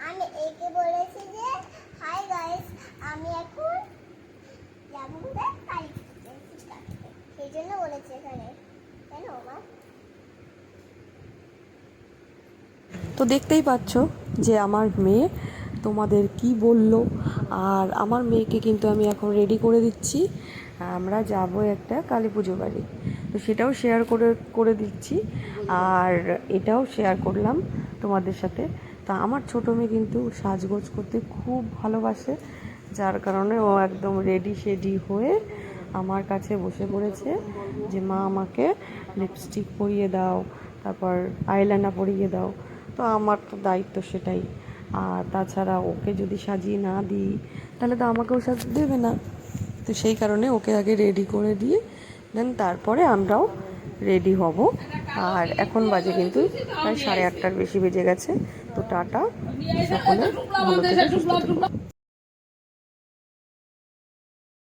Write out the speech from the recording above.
আমি একে বলেছি যে হাই গাইস, আমি এখন যাবো কোথায় কালী পুজোতে, সেই জন্য বলেছি এখানে। কেন মা? তো দেখতেই পাচ্ছ যে আমার মেয়ে তোমাদের কি বলল। আর আমার মেয়েকে কিন্তু আমি এখন রেডি করে দিচ্ছি, আমরা যাব একটা কালী পুজো বাড়ি। তো সেটাও শেয়ার করে দিচ্ছি, আর এটাও শেয়ার করলাম তোমাদের সাথে। তা আমার ছোটো মেয়ে কিন্তু সাজগোজ করতে খুব ভালোবাসে, যার কারণে ও একদম রেডি শেডি হয়ে আমার কাছে বসে পড়েছে যে মা আমাকে লিপস্টিক পরিয়ে দাও, তারপর আইলাইনার পরিয়ে দাও। তো আমার তো দায়িত্ব সেটাই। আর তাছাড়া ওকে যদি সাজিয়ে না দিই তাহলে তো আমাকেও সাজিয়ে দেবে না। তো সেই কারণে ওকে আগে রেডি করে দিয়ে দেন তারপরে আমরাও রেডি হব। আর এখন বাজে কিন্তু প্রায় 8:30টার বেশি বেজে গেছে। তো টাটা, সকলে ভালো থেকে সুস্থ থেকো।